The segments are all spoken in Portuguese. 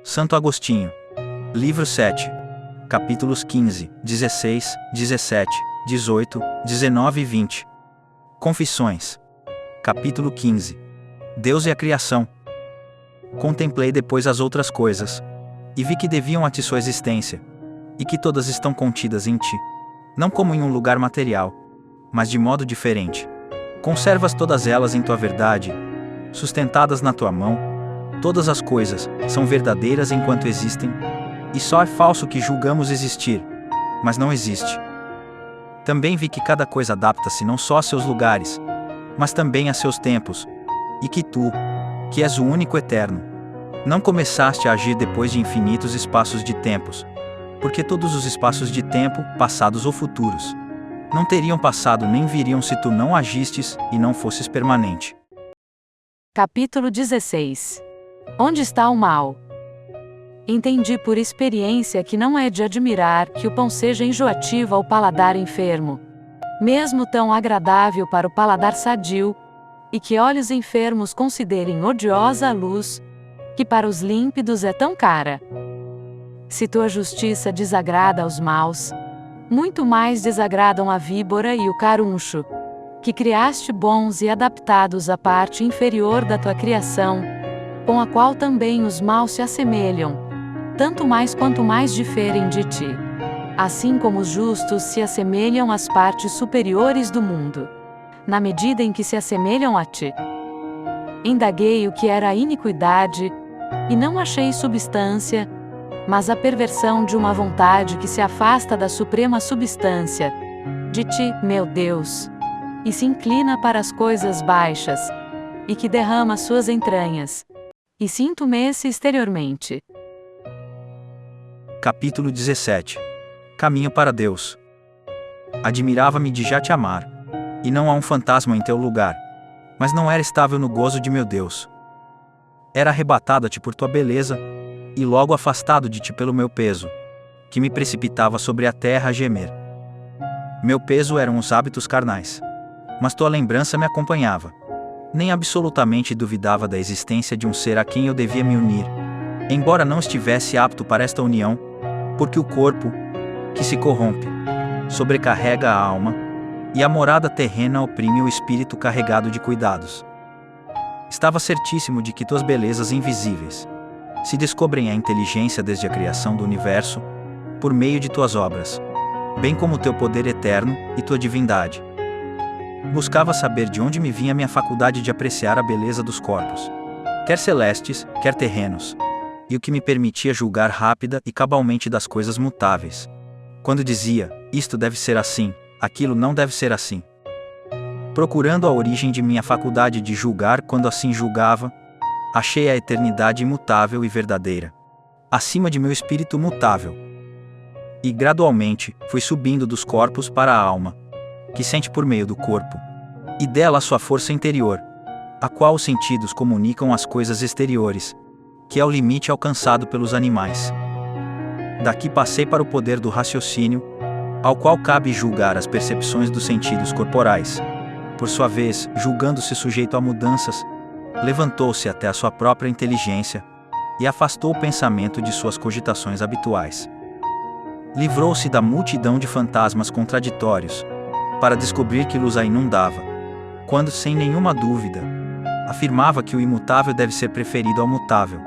Santo Agostinho. Livro 7. Capítulos 15, 16, 17, 18, 19 e 20. Confissões. Capítulo 15. Deus e a criação. Contemplei depois as outras coisas, e vi que deviam a ti sua existência, e que todas estão contidas em ti, não como em um lugar material, mas de modo diferente. Conservas todas elas em tua verdade, sustentadas na tua mão. Todas as coisas são verdadeiras enquanto existem, e só é falso que julgamos existir, mas não existe. Também vi que cada coisa adapta-se não só a seus lugares, mas também a seus tempos, e que tu, que és o único eterno, não começaste a agir depois de infinitos espaços de tempos, porque todos os espaços de tempo, passados ou futuros, não teriam passado nem viriam se tu não agistes e não fosses permanente. Capítulo 16. Onde está o mal? Entendi por experiência que não é de admirar que o pão seja enjoativo ao paladar enfermo, mesmo tão agradável para o paladar sadio, e que olhos enfermos considerem odiosa a luz, que para os límpidos é tão cara. Se tua justiça desagrada aos maus, muito mais desagradam a víbora e o caruncho, que criaste bons e adaptados à parte inferior da tua criação, com a qual também os maus se assemelham, tanto mais quanto mais diferem de ti. Assim como os justos se assemelham às partes superiores do mundo, na medida em que se assemelham a ti. Indaguei o que era a iniquidade, e não achei substância, mas a perversão de uma vontade que se afasta da suprema substância, de ti, meu Deus, e se inclina para as coisas baixas, e que derrama suas entranhas, e se entumece exteriormente. Capítulo 17. Caminho para Deus. Admirava-me de já te amar, e não há um fantasma em teu lugar, mas não era estável no gozo de meu Deus. Era arrebatado a ti por tua beleza, e logo afastado de ti pelo meu peso, que me precipitava sobre a terra a gemer. Meu peso eram os hábitos carnais, mas tua lembrança me acompanhava. Nem absolutamente duvidava da existência de um ser a quem eu devia me unir, embora não estivesse apto para esta união, porque o corpo, que se corrompe, sobrecarrega a alma, e a morada terrena oprime o espírito carregado de cuidados. Estava certíssimo de que tuas belezas invisíveis se descobrem à inteligência desde a criação do universo, por meio de tuas obras, bem como teu poder eterno e tua divindade. Buscava saber de onde me vinha minha faculdade de apreciar a beleza dos corpos, quer celestes, quer terrenos, e o que me permitia julgar rápida e cabalmente das coisas mutáveis. Quando dizia, isto deve ser assim, aquilo não deve ser assim. Procurando a origem de minha faculdade de julgar quando assim julgava, achei a eternidade imutável e verdadeira, acima de meu espírito mutável. E gradualmente, fui subindo dos corpos para a alma, que sente por meio do corpo, e dela a sua força interior, a qual os sentidos comunicam às coisas exteriores, que é o limite alcançado pelos animais. Daqui passei para o poder do raciocínio, ao qual cabe julgar as percepções dos sentidos corporais. Por sua vez, julgando-se sujeito a mudanças, levantou-se até a sua própria inteligência, e afastou o pensamento de suas cogitações habituais. Livrou-se da multidão de fantasmas contraditórios, para descobrir que luz a inundava, quando, sem nenhuma dúvida, afirmava que o imutável deve ser preferido ao mutável.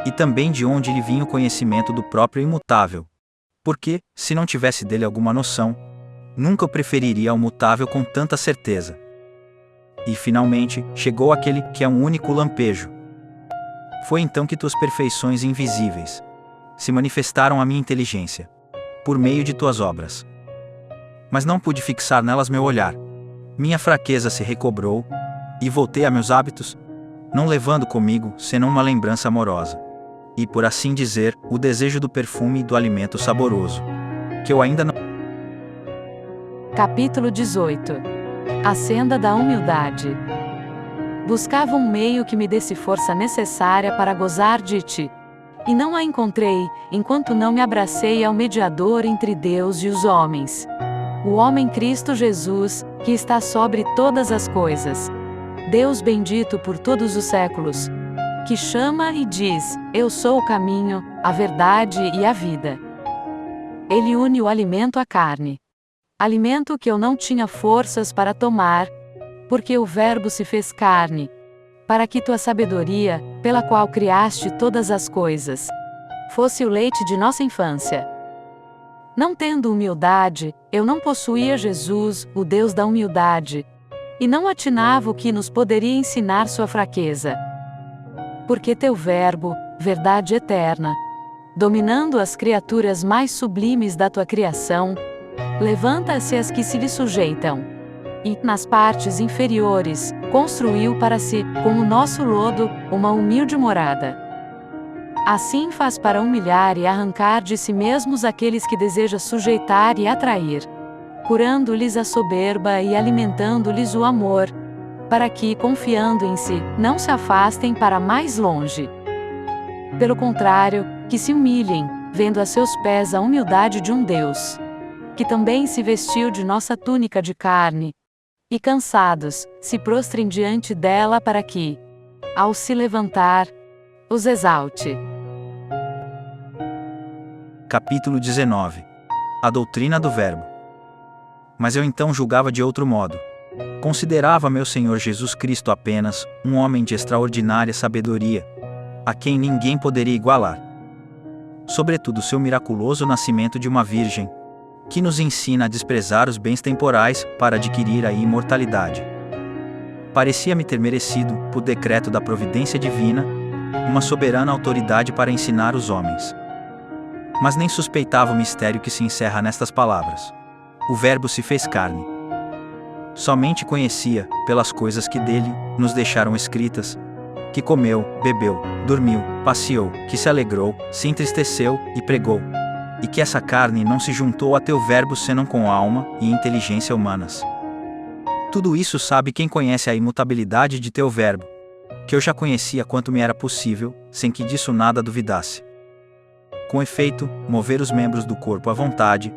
E também de onde lhe vinha o conhecimento do próprio imutável, porque, se não tivesse dele alguma noção, nunca o preferiria ao mutável com tanta certeza. E, finalmente, chegou aquele que é um único lampejo. Foi então que tuas perfeições invisíveis se manifestaram à minha inteligência, por meio de tuas obras. Mas não pude fixar nelas meu olhar. Minha fraqueza se recobrou, e voltei a meus hábitos, não levando comigo senão uma lembrança amorosa, e, por assim dizer, o desejo do perfume e do alimento saboroso, que eu ainda não... Capítulo 18. A senda da humildade. Buscava um meio que me desse força necessária para gozar de ti, e não a encontrei, enquanto não me abracei ao mediador entre Deus e os homens, o homem Cristo Jesus, que está sobre todas as coisas. Deus bendito por todos os séculos, que chama e diz: Eu sou o caminho, a verdade e a vida. Ele une o alimento à carne. Alimento que eu não tinha forças para tomar, porque o Verbo se fez carne, para que tua sabedoria, pela qual criaste todas as coisas, fosse o leite de nossa infância. Não tendo humildade, eu não possuía Jesus, o Deus da humildade, e não atinava o que nos poderia ensinar sua fraqueza. Porque teu Verbo, verdade eterna, dominando as criaturas mais sublimes da tua criação, levanta-se as que se lhe sujeitam, e, nas partes inferiores, construiu para si, com o nosso lodo, uma humilde morada. Assim faz para humilhar e arrancar de si mesmos aqueles que deseja sujeitar e atrair, curando-lhes a soberba e alimentando-lhes o amor, para que, confiando em si, não se afastem para mais longe. Pelo contrário, que se humilhem, vendo a seus pés a humildade de um Deus, que também se vestiu de nossa túnica de carne, e cansados, se prostrem diante dela para que, ao se levantar, os exalte. Capítulo 19. A doutrina do Verbo. Mas eu então julgava de outro modo. Considerava meu Senhor Jesus Cristo apenas um homem de extraordinária sabedoria, a quem ninguém poderia igualar. Sobretudo seu miraculoso nascimento de uma virgem, que nos ensina a desprezar os bens temporais para adquirir a imortalidade. Parecia-me ter merecido, por decreto da providência divina, uma soberana autoridade para ensinar os homens. Mas nem suspeitava o mistério que se encerra nestas palavras: o Verbo se fez carne. Somente conhecia, pelas coisas que dele nos deixaram escritas, que comeu, bebeu, dormiu, passeou, que se alegrou, se entristeceu e pregou, e que essa carne não se juntou a teu Verbo senão com alma e inteligência humanas. Tudo isso sabe quem conhece a imutabilidade de teu Verbo, que eu já conhecia quanto me era possível, sem que disso nada duvidasse. Com efeito, mover os membros do corpo à vontade,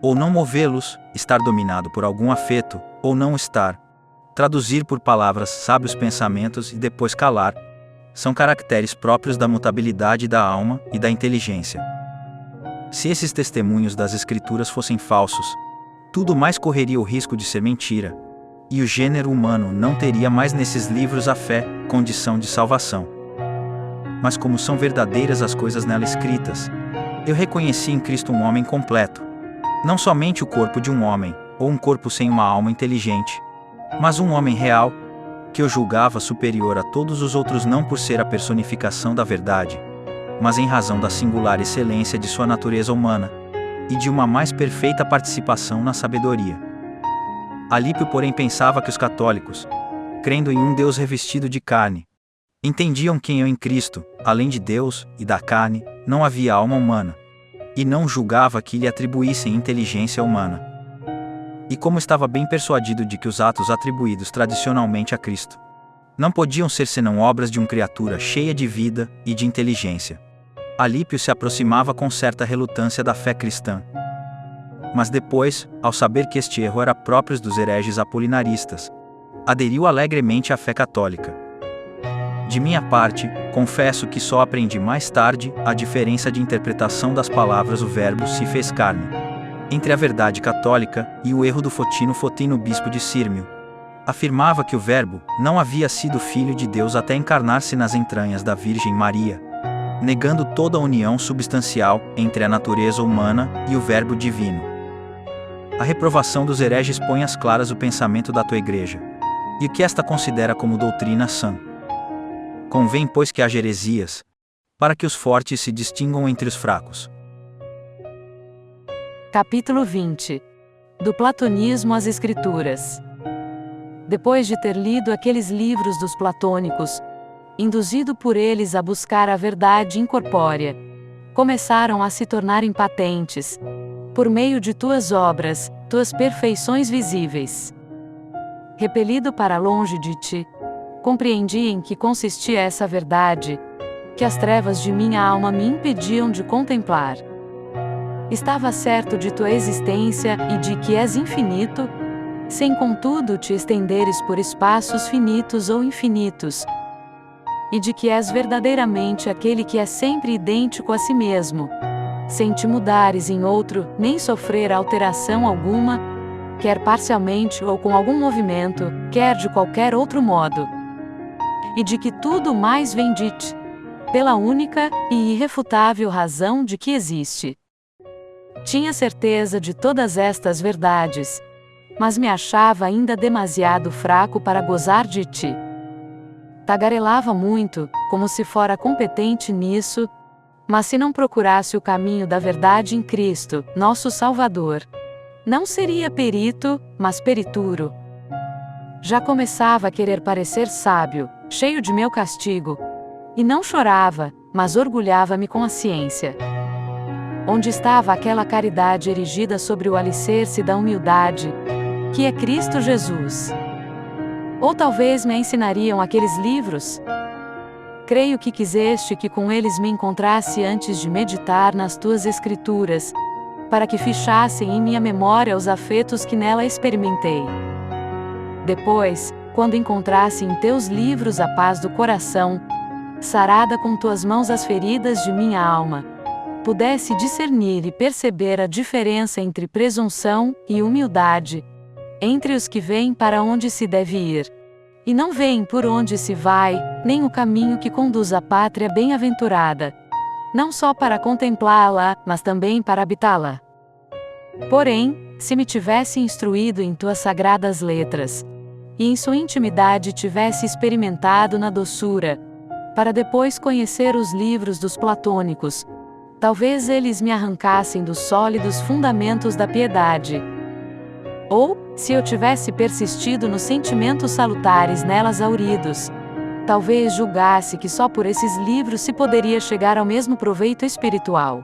ou não movê-los, estar dominado por algum afeto, ou não estar, traduzir por palavras sábios pensamentos e depois calar, são caracteres próprios da mutabilidade da alma e da inteligência. Se esses testemunhos das Escrituras fossem falsos, tudo mais correria o risco de ser mentira, e o gênero humano não teria mais nesses livros a fé, condição de salvação. Mas como são verdadeiras as coisas nela escritas, eu reconheci em Cristo um homem completo, não somente o corpo de um homem, ou um corpo sem uma alma inteligente, mas um homem real, que eu julgava superior a todos os outros não por ser a personificação da verdade, mas em razão da singular excelência de sua natureza humana, e de uma mais perfeita participação na sabedoria. Alípio, porém, pensava que os católicos, crendo em um Deus revestido de carne, entendiam que em Cristo, além de Deus e da carne, não havia alma humana, e não julgava que lhe atribuíssem inteligência humana. E como estava bem persuadido de que os atos atribuídos tradicionalmente a Cristo não podiam ser senão obras de uma criatura cheia de vida e de inteligência, Alípio se aproximava com certa relutância da fé cristã. Mas depois, ao saber que este erro era próprio dos hereges apolinaristas, aderiu alegremente à fé católica. De minha parte, confesso que só aprendi mais tarde a diferença de interpretação das palavras "o Verbo se fez carne", entre a verdade católica e o erro do Fotino, bispo de Sírmio. Afirmava que o Verbo não havia sido filho de Deus até encarnar-se nas entranhas da Virgem Maria, negando toda a união substancial entre a natureza humana e o Verbo divino. A reprovação dos hereges põe às claras o pensamento da tua Igreja, e o que esta considera como doutrina sã. Convém, pois, que haja heresias, para que os fortes se distingam entre os fracos. Capítulo 20. Do platonismo às Escrituras. Depois de ter lido aqueles livros dos platônicos, induzido por eles a buscar a verdade incorpórea, começaram a se tornarem patentes, por meio de tuas obras, tuas perfeições visíveis. Repelido para longe de ti, compreendi em que consistia essa verdade, que as trevas de minha alma me impediam de contemplar. Estava certo de tua existência e de que és infinito, sem contudo te estenderes por espaços finitos ou infinitos, e de que és verdadeiramente aquele que é sempre idêntico a si mesmo, sem te mudares em outro, nem sofrer alteração alguma, quer parcialmente ou com algum movimento, quer de qualquer outro modo. E de que tudo mais vem de ti, pela única e irrefutável razão de que existe. Tinha certeza de todas estas verdades, mas me achava ainda demasiado fraco para gozar de ti. Tagarelava muito, como se fora competente nisso, mas se não procurasse o caminho da verdade em Cristo, nosso Salvador, não seria perito, mas perituro. Já começava a querer parecer sábio, cheio de meu castigo, e não chorava, mas orgulhava-me com a ciência. Onde estava aquela caridade erigida sobre o alicerce da humildade, que é Cristo Jesus? Ou talvez me ensinariam aqueles livros? Creio que quiseste que com eles me encontrasse antes de meditar nas tuas escrituras, para que fichassem em minha memória os afetos que nela experimentei. Depois, quando encontrasse em teus livros a paz do coração, sarada com tuas mãos as feridas de minha alma, pudesse discernir e perceber a diferença entre presunção e humildade, entre os que veem para onde se deve ir, e não veem por onde se vai, nem o caminho que conduz à pátria bem-aventurada, não só para contemplá-la, mas também para habitá-la. Porém, se me tivesse instruído em tuas sagradas letras, e em sua intimidade tivesse experimentado na doçura, para depois conhecer os livros dos platônicos, talvez eles me arrancassem dos sólidos fundamentos da piedade. Ou, se eu tivesse persistido nos sentimentos salutares nelas auridos, talvez julgasse que só por esses livros se poderia chegar ao mesmo proveito espiritual.